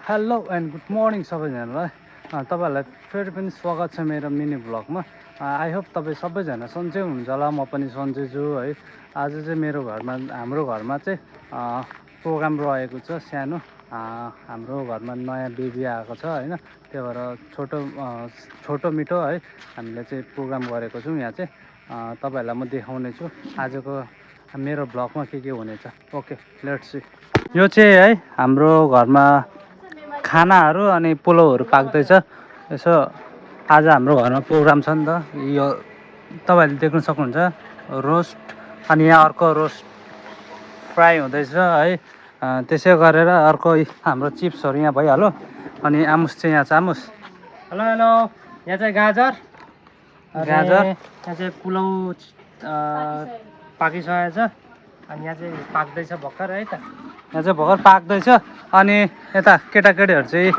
Hello and good morning सबैजनालाई। तपाईँहरूलाई फेरि पनि स्वागत छ मेरो मिनी ब्लगमा। आई होप तपाईँ सबैजना सन्चै हुनुहुन्छ होला, म पनि सन्चै छु है। आज चाहिँ मेरो घरमा हाम्रो घरमा चाहिँ प्रोग्राम रहेको छ सानो। हाम्रो घरमा नयाँ बेबी आएको छ होइन, त्यही भएर छोटो मिठो है हामीले चाहिँ प्रोग्राम गरेको छौँ यहाँ चाहिँ। तपाईँहरूलाई म देखाउने छु आजको मेरो ब्लगमा के हुनेछ। Okay let's see. यो चाहिँ है हाम्रो घरमा खानाहरू अनि पुलाउहरू पाक्दैछ। यसो आज हाम्रो घरमा प्रोग्राम छ नि त, यो तपाईँहरूले देख्न सक्नुहुन्छ रोस्ट, अनि यहाँ अर्को रोस्ट फ्राई हुँदैछ है। त्यसै गरेर अर्को हाम्रो चिप्सहरू यहाँ भइहाल्यो। अनि आमुस चाहिँ यहाँ छ, आमुस हेलो हेलो। यहाँ चाहिँ गाजर यहाँ चाहिँ पुलाउ पाकिसकेको छ। अनि यहाँ चाहिँ पाक्दैछ भर्खर है त, यहाँ चाहिँ भर्खर पाक्दैछ। अनि यता केटाकेटीहरू चाहिँ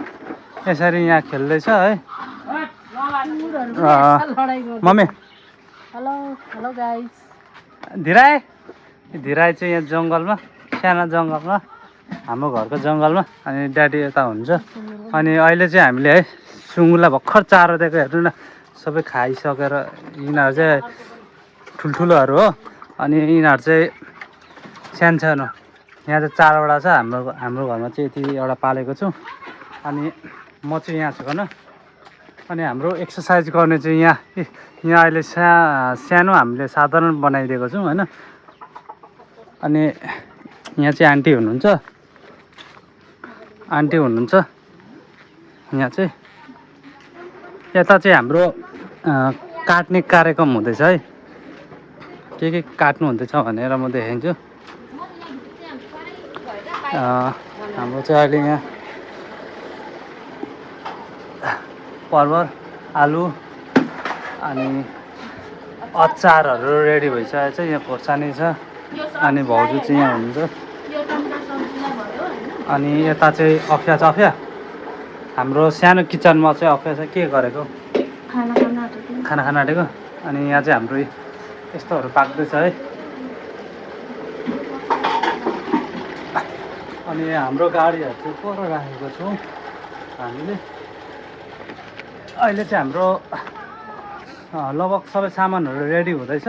यसरी यहाँ खेल्दैछ है। Mummy hello hello guys. धिराई चाहिँ यहाँ जङ्गलमा, सानो जङ्गलमा, हाम्रो घरको जङ्गलमा। अनि ड्याडी यता हुन्छ। अनि अहिले चाहिँ हामीले है सुँगुरलाई भर्खर चारो दिएको, हेर्नु न सबै खाइसकेर। यिनीहरू चाहिँ ठुल्ठुलोहरू हो, अनि यिनीहरू चाहिँ सानो। यहाँ चाहिँ 4वटा छ, हाम्रो घरमा चाहिँ यति एउटा पालेको छु। अनि म चाहिँ यहाँ छु होइन। अनि हाम्रो एक्सर्साइज गर्ने चाहिँ यहाँ अहिले सानो हामीले साधारण बनाइदिएको छौँ होइन। अनि यहाँ चाहिँ आन्टी हुनुहुन्छ यहाँ चाहिँ। यता चाहिँ हाम्रो काट्ने कार्यक्रम हुँदैछ है, के काट्नु हुँदैछ भनेर म देखाइदिन्छु। हाम्रो चाहिँ अहिले यहाँ परवर, आलु अनि अचारहरू रेडी भइसकेको छ। यहाँ खोर्सानी छ, अनि भाउजू चाहिँ यहाँ हुनुहुन्छ। अनि यता चाहिँ अफिया छ, अफिया हाम्रो सानो किचनमा चाहिँ अफिया चाहिँ के गरेको, खाना आँटेको। अनि यहाँ चाहिँ हाम्रो यस्तोहरू पाक्दैछ है। अनि हाम्रो गाडीहरू चाहिँ पर राखेको छौँ हामीले। अहिले चाहिँ हाम्रो लगभग सबै सामानहरू रेडी हुँदैछ।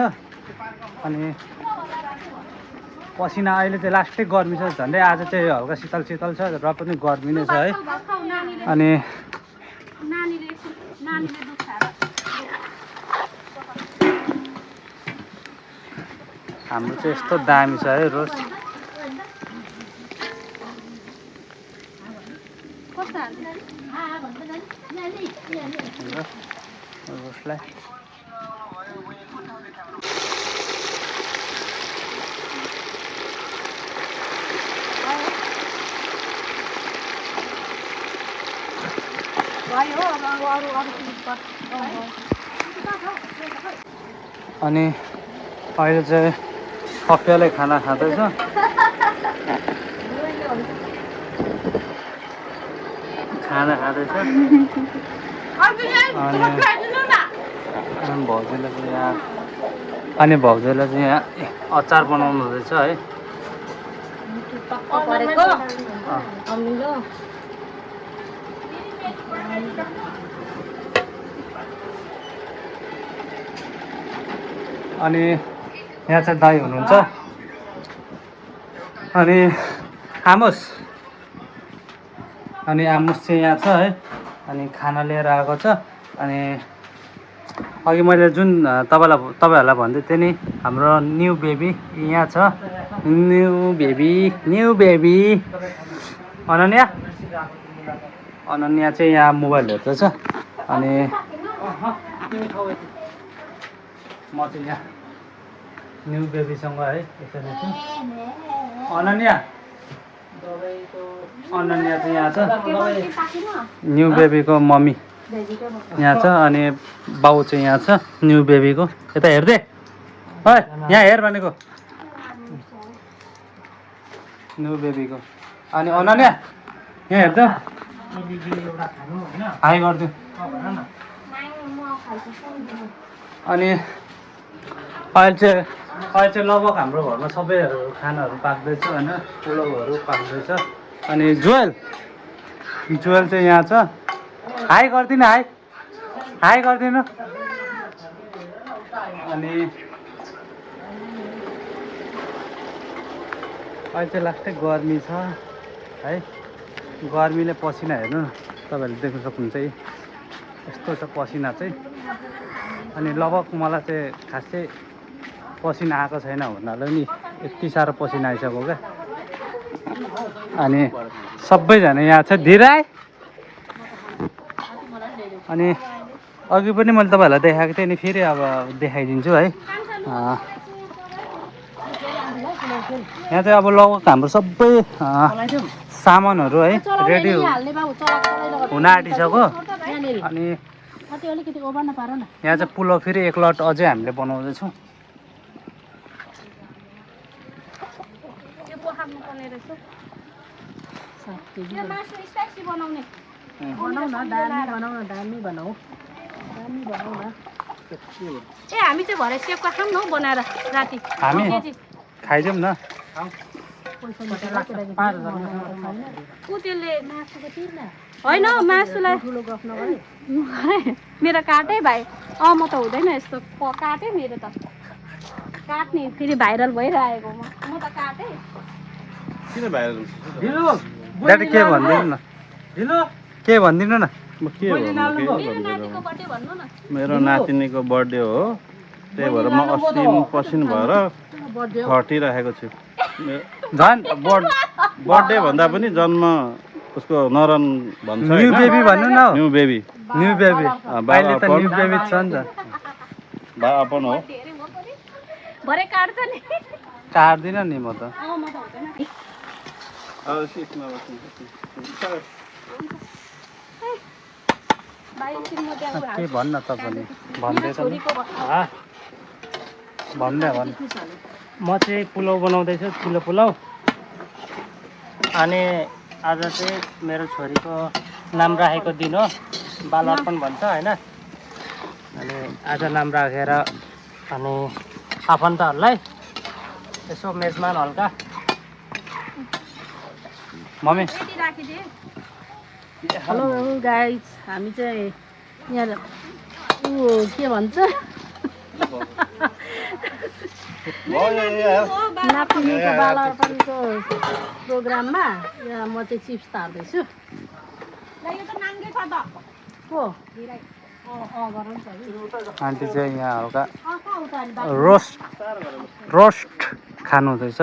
अनि पसिना अहिले चाहिँ लास्टै गर्मी छ, झन्डै आज चाहिँ हल्का शीतल छ र पनि गर्मी नै छ है। अनि हाम्रो चाहिँ यस्तो दामी छ है रोस्ट। रोस्टलाई अनि अहिले चाहिँ अफियाले खाना खाँदैछ। अनि भाउजूले चाहिँ यहाँ अचार बनाउनु हुँदैछ है। अनि यहाँ चाहिँ दाइ हुनुहुन्छ। अनि आमुस चाहिँ यहाँ छ है। अनि खाना लिएर आएको छ। अनि अघि मैले जुन तपाईँहरूलाई भन्दै थिएँ नि, हाम्रो न्यू बेबी यहाँ छ। न्यू बेबी अनन्या चाहिँ यहाँ मोबाइल हेर्दैछ। अनि म चाहिँ यहाँ न्यू बेबीसँग है यसरी छु। अनन्या चाहिँ यहाँ छ, न्यू बेबीको मम्मी यहाँ छ। अनि बाउ चाहिँ यहाँ छ न्यू बेबीको। यता हेर्दै है, यहाँ हेर भनेको न्यू बेबीको। अनि अनन्या यहाँ हेर्दै हाई गरिदिउँ। अनि अहिले चाहिँ लगभग हाम्रो घरमा सबैहरू खानाहरू पाक्दैछ होइन, पुलाउहरू पाक्दैछ। अनि जोएल जुएल चाहिँ यहाँ छ। हाई गरिदिनु, हाई हाई गरिदिनु। अनि अहिले चाहिँ लास्टै गर्मी छ है। गर्मीले पसिना हेर्नु न, तपाईँहरूले देख्न सक्नुहुन्छ है, यस्तो छ पसिना चाहिँ। अनि लगभग मलाई चाहिँ खासै पसिना आएको छैन भन्नाले नि यति साह्रो पसिना आइसक्यो क्या। अनि सबैजना यहाँ छ धिराइ। अनि अघि पनि मैले तपाईँहरूलाई देखाएको थिएँ नि, फेरि अब देखाइदिन्छु है। यहाँ चाहिँ अब लगभग हाम्रो सबै सामानहरू है रेडी हुन आँटिसक्यो। अनि यहाँ चाहिँ पुलाउ फेरि एक लट अझै हामीले बनाउँदैछौँ। ए हामी चाहिँ भरे सेपका खाऊँ न हौ बनाएर राति। हामी खाइदिउँ न। होइन हौ मासुलाई मेरो काटै भाइ। म त हुँदैन यस्तो काटै मेरो त काट्ने फेरि भाइरल भइरहेको म त काटै। किन भाइरल ड्याडी के भनिदिनु न, के भनिदिनु न। के नातिको बर्थडे भन्नु न। मेरो नातिनीको बर्थडे हो, त्यही भएर म असिन पसिन भएर खटिरहेको छु। झन् बर्थडे भन्दा पनि जन्म उसको नरन भन्छ न्यू बेबी भन्नु न। न्यू बेबी न्यू बेबी अहिले त न्यू बेबी छ नि त। बा अपन हो। भरे काट्छ नि। काट्दिनँ नि म त। म त हुँदैन। के भन्न तपाईँले भन्दैछ भन्दै भन्। म चाहिँ पुलाउ बनाउँदैछु, ठुलो पुलाउ। अनि आज चाहिँ मेरो छोरीको नाम राखेको दिन हो, बाल अर्पण भन्छ होइन। अनि आज नाम राखेर अनि आफन्तहरूलाई यसो मेजमान हल्का मम्मी हेलो गाइज, हामी चाहिँ यहाँ के भन्छ नातिनीको बाल अर्पणको प्रोग्राममा यहाँ म चाहिँ चिप्स तार्दैछु। आन्टी चाहिँ यहाँ हल्का रोस्ट खानु हुँदैछ।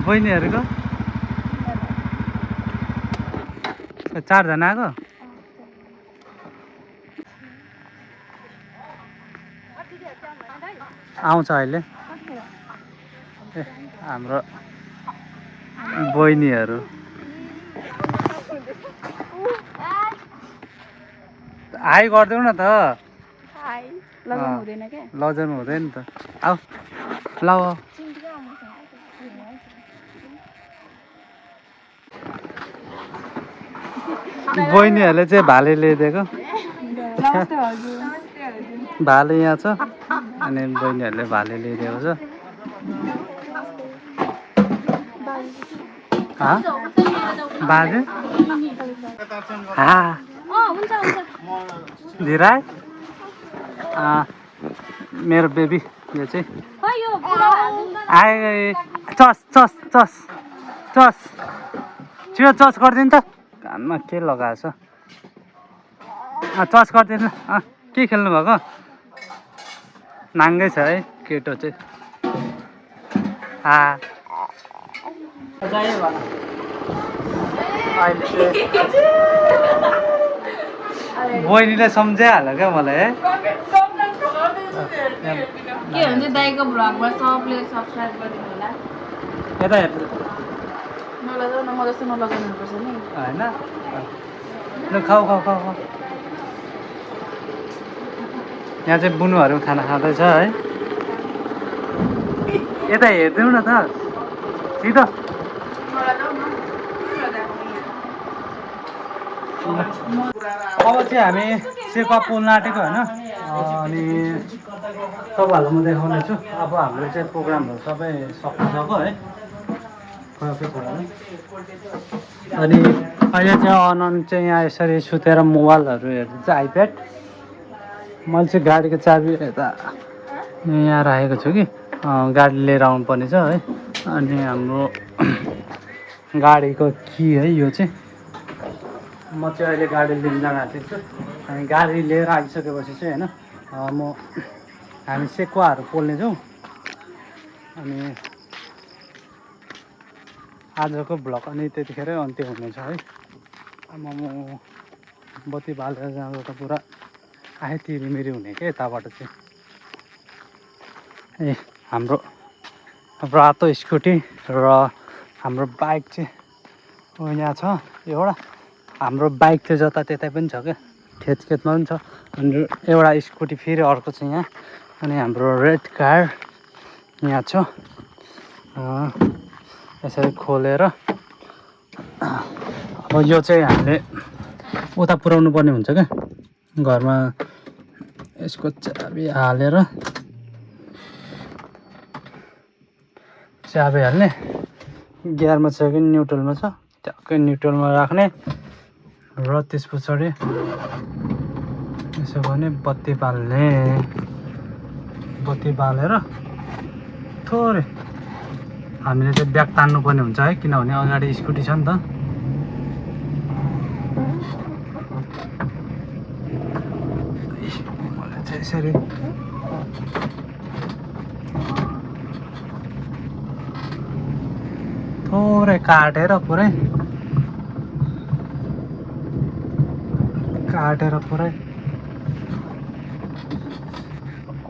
बहिनीहरूको 4 जना आएको। आउँछ अहिले। ए हाम्रो बहिनीहरू हाई गरिदेऊ न त। लजाउनु हुँदैन त। आऊ ल बहिनीहरूले चाहिँ भाले ल्याइदिएको। भाले यहाँ छ अनि बहिनीहरूले भाले ल्याइदिएको छ। बाजे धिराइ मेरो बेबी यो चाहिँ आए। चस चस चस चस छिटो चस गरिदिनु त। कानमा के लगाएछ? चस गरिदिनु। के खेल्नु भएको? नाङ्गै छ है केटो चाहिँ। बहिनीले सम्झाइहाल्यो क्या मलाई है। के हुन्छ दाइको भ्लगमा सबले सब्सक्राइब गरिदिनु होला। यता हेर्नु नलगाउ न, म जस्तो नलगाउनुपर्छ नि होइन। ल खाऊ खाऊ खाऊ खाऊ। यहाँ चाहिँ बुनुहरू खाना खाँदैछ है। यता हेरिदिनु न त छिटो। अब चाहिँ हामी सेकुवा पोल्न आँटेको होइन। अनि तपाईँहरूलाई म देखाउने छु। अब हाम्रो चाहिँ प्रोग्रामहरू सबै सक्नु है। अनि अहिले चाहिँ अनन्त चाहिँ यहाँ यसरी सुतेर मोबाइलहरू हेर्नु चाहिँ आइप्याड। मैले चाहिँ गाडीको चाबी यता यहाँ राखेको छु कि गाडी लिएर आउनुपर्ने छ है। अनि हाम्रो गाडीको कि है यो चाहिँ म चाहिँ अहिले गाडी लिन जान आँटेको छु। अनि गाडी लिएर आइसकेपछि चाहिँ होइन हामी सेकुवाहरू पोल्नेछौँ। अनि आजको भ्लग अनि त्यतिखेरै अन्त्य हुनेछ है। म बत्ती बालेर जाँदा त पुरा आए तिरिमिरी हुने क्या यताबाट चाहिँ। ए हाम्रो रातो स्कुटी र हाम्रो बाइक चाहिँ यहाँ छ एउटा। हाम्रो बाइक चाहिँ जताततै पनि छ क्या, खेतमा पनि छ। अनि एउटा स्कुटी फेरि अर्को छ यहाँ। अनि हाम्रो रेड कार यहाँ छ। यसरी खोलेर अब यो चाहिँ हामीले उता पुर्याउनु पर्ने हुन्छ क्या घरमा। यसको चाबी हालेर चाबी हाल्ने, गियरमा छ कि न्युट्रलमा छ, ट्याक्कै न्युट्रलमा राख्ने र त्यस पछाडि यसो भने बत्ती बाल्ने। बत्ती बालेर थोरै हामीले चाहिँ ब्याग तान्नु पर्ने हुन्छ है, किनभने अगाडि स्कुटी छ नि त। मलाई चाहिँ यसरी थोरै काटेर पुरै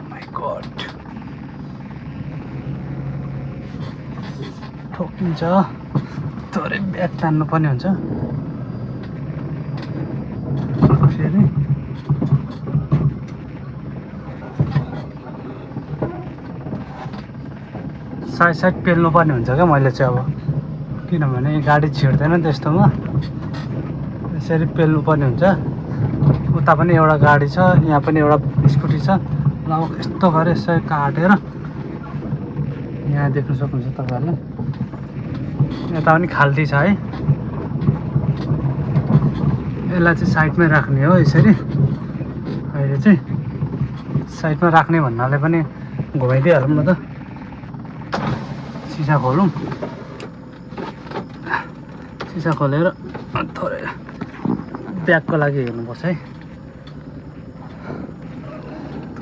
माइ गॉड ठोकिन्छ। थोरै ब्याग तान्नु पर्ने हुन्छ फेरि। साइड पेल्नु पर्ने हुन्छ क्या मैले चाहिँ अब, किनभने गाडी छिर्दैन त्यस्तोमा। यसरी पेल्नु पर्ने हुन्छ। उता पनि एउटा गाडी छ, यहाँ पनि एउटा स्कुटी छ। ल अब यस्तो गरेर यसरी काटेर यहाँ देख्न सक्नुहुन्छ तपाईँहरूले। यता पनि खाल्टी छ है। यसलाई चाहिँ साइडमै राख्ने हो यसरी। अहिले चाहिँ साइडमा राख्ने भन्नाले पनि घुमाइदिइहालौँ न त। सिसा खोलौँ, सिसा खोलेर थोरै ब्यागको लागि हेर्नुपर्छ है।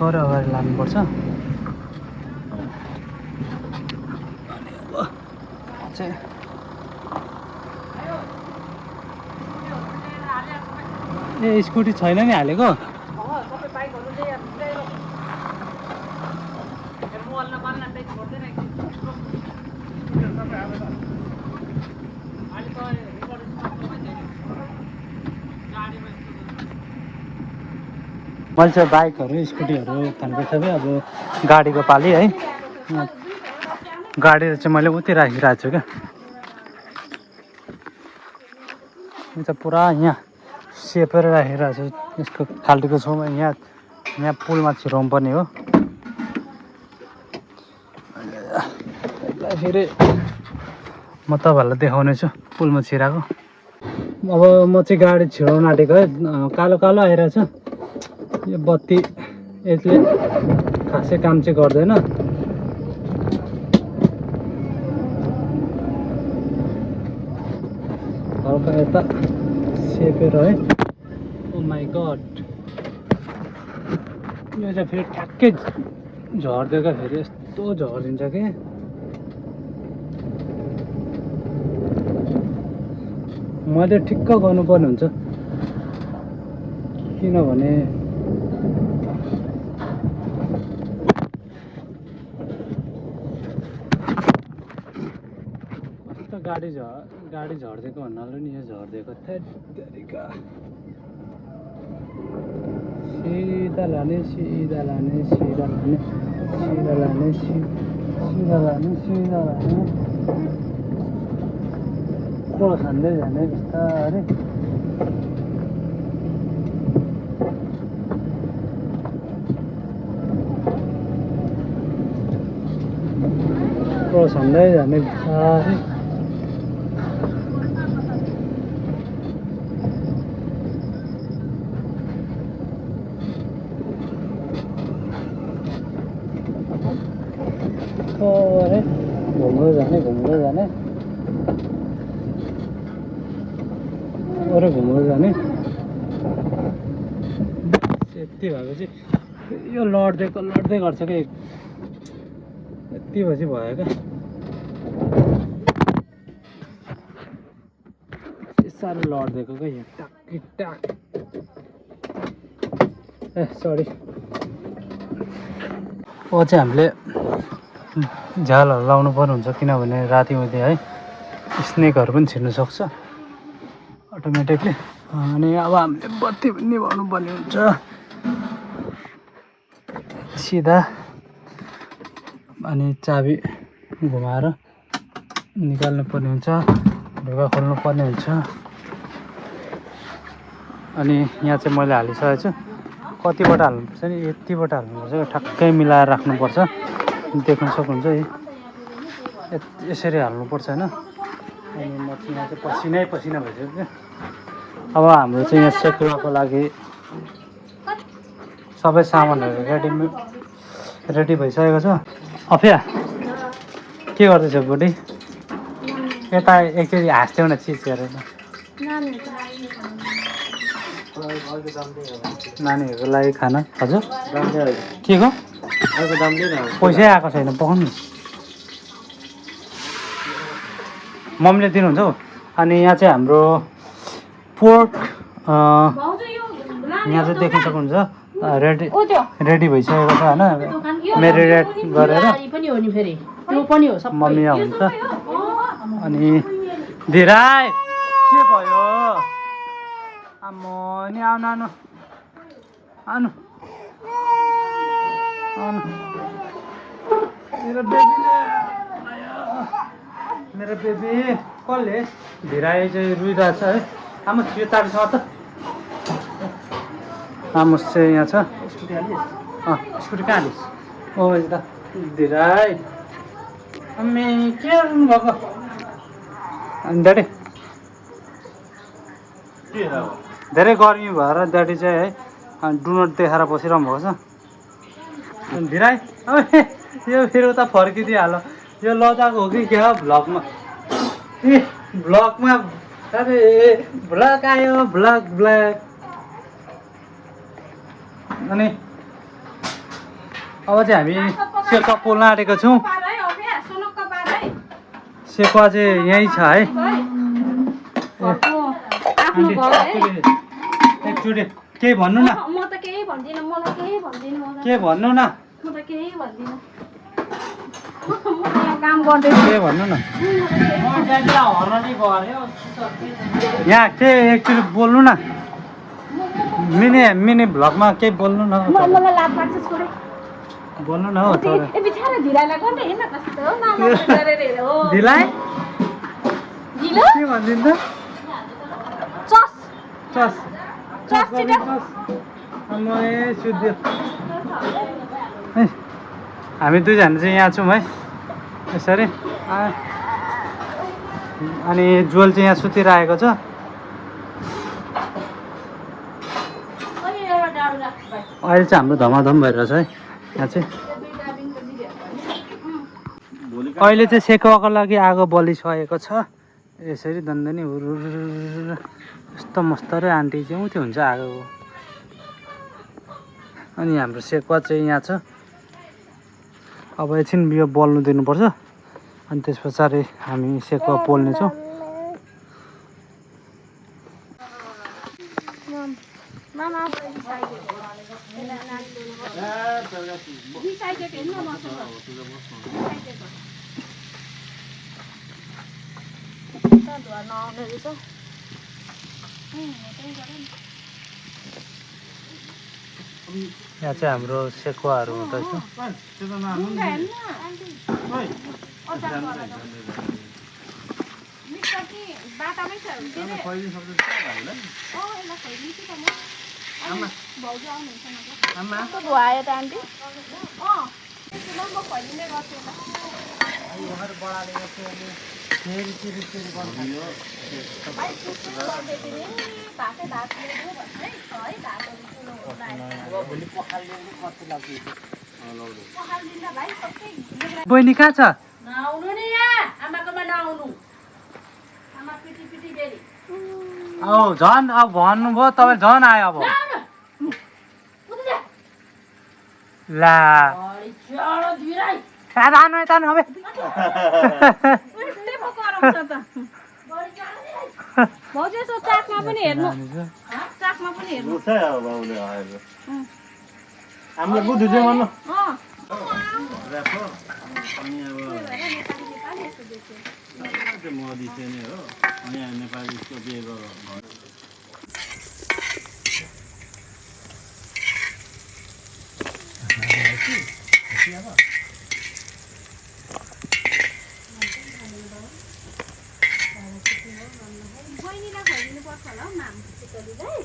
थोरै अगाडि लानुपर्छ। अनि अब चाहिँ ए स्कुटी छैन नि हालेको। मैले चाहिँ बाइकहरू स्कुटीहरू थान्दैछ कि अब गाडीको पालि है। गाडी चाहिँ मैले उति राखिरहेको छु क्या। यो चाहिँ पुरा यहाँ सेपेर राखिरहेको छु यसको खाल्टीको छेउमा। यहाँ पुलमा छिराउनु पर्ने हो। फेरि म तपाईँहरूलाई देखाउने छु पुलमा छिराएको। अब म चाहिँ गाडी छिराउन आँटेको है। कालो कालो आइरहेछ यो बत्ती, यसले खासै काम चाहिँ गर्दैन। हल्का यता सेपेर है। ओ माई गड, यो चाहिँ फेरि ठ्याक्कै झर्दिएको। फेरि यस्तो झरिदिन्छ कि मैले ठिक्क गर्नुपर्ने हुन्छ, किनभने कस्तो गाडी झर्दिएको भन्नाले नि यो झर्दिएको त्यतिका। सिधा लाने सिधा लाने सिधा लाने सिधा लाने सिधा लाने सिधा लाने क्रस हान्दै जाने बिस्तारै। क्रस हान्दै जाने बिस्तारै अरे घुम्दै जाने अरे घुम्दै जाने यति भएपछि यो लड्दै गर्छ कि यति भएपछि भयो क्या साह्रो लड्दिएको क्या यो टाक ए सरी अब चाहिँ हामीले झालहरू लाउनु पर्ने हुन्छ किनभने राति हुँदै है स्नेकहरू पनि छिर्नु सक्छ अटोमेटिकली अनि अब हामीले बत्ती पनि निभाउनु पर्ने हुन्छ सिधा अनि चाबी घुमाएर निकाल्नु पर्ने हुन्छ ढोका खोल्नु पर्ने हुन्छ अनि यहाँ चाहिँ मैले हालिसकेको छु कतिबाट हाल्नुपर्छ नि यतिबाट हाल्नुपर्छ ठ्याक्कै मिलाएर राख्नुपर्छ देख्न सक्नुहुन्छ यसरी हाल्नुपर्छ होइन अनि म चाहिँ यहाँ चाहिँ पसिना भइसक्यो क्या अब हाम्रो चाहिँ यहाँ सेक्युरको लागि सबै सामानहरू रेडी भइसकेको छ अफिया के गर्दैछ बुढी यता एकचोटि हाँस्थ्यौ न चिज गरेर नानीहरूको लागि खाना हजुर के को पैसै आएको छैन पकाउनु मम्मीले दिनुहुन्छ हौ अनि यहाँ चाहिँ हाम्रो पोर्क यहाँ चाहिँ देख्न सक्नुहुन्छ रेडी भइसकेको छ होइन मेरिनेट गरेर मम्मी यहाँ हुन्छ अनि धिराई के भयो आम्म नि आउनु मेरो बेबी कसले धिराई चाहिँ रुइरहेछ है आमा यो तार छ त आमुस चाहिँ यहाँ छ स्कुटी कहाँ हालिस् ओ यता धिराई आम्मे के गर्नु भएको अनि ड्याडी धेरै गर्मी भएर ड्याडी चाहिँ है डु नट देखाएर बसिरहनु भएको छ अनि धिराई यो फेरि उता फर्किदिइहाल्यो यो लजाको हो कि क्या भ्लगमा ए भ्लगमा अरे भ्लग आयो भ्लग अनि अब चाहिँ हामी सेकुवा पोल्न आँटेको छौँ सेकुवा चाहिँ यहीँ छ है एकचोटि केही भन्नु न के भन्नु न के भन्नु न यहाँ के एकचोटि बोल्नु न मिनी भ्लगमा केही बोल्नु न बोल्नु न हौ ढिलाइ के भनिदिन्छ हामी दुईजना चाहिँ यहाँ छौँ है यसरी अनि जुवल चाहिँ यहाँ सुतिरहेको छ अहिले चाहिँ हाम्रो धमाधम भइरहेछ है यहाँ चाहिँ अहिले चाहिँ सेकुवाको लागि आगो बलिसकेको छ यसरी दन्दनी हुरुरुरु यस्तो मस्तरै आन्टी चाहिँ उत्यो हुन्छ आगोको अनि हाम्रो सेकुवा चाहिँ यहाँ छ अब एकछिन यो बल्नु दिनुपर्छ अनि त्यस पछाडि हामी सेकुवा पोल्नेछौँ यहाँ चाहिँ हाम्रो सेकुवाहरू हुँदैछ बहिनी कहाँ छ? नआउनु नि यहाँ आमाकोमा नआउनु आमा पिटी पिटी बेरी औ झन् अब भन्नुभयो तपाईँ झन् आयो अब ला जानु जानु अब भाउजू यसो चाकमा पनि हेर्नु चाकमा पनि हेर्नु हामीले बुझ्नु चाहिँ भन्नु मधेसी नै हो यहाँ नेपालीको बिहे गर बहिनीलाई खुवाइदिनु पर्छ होला हौ नाम चिकलीलाई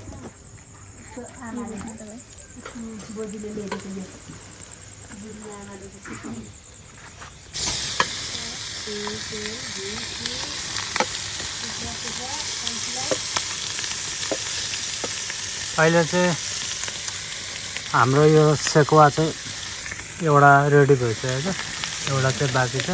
बोजूले ल्याइदिएको यो बुढी आमाले अहिले चाहिँ हाम्रो यो सेकुवा चाहिँ एउटा रेडी भइसकेको छ एउटा चाहिँ बाँकी छ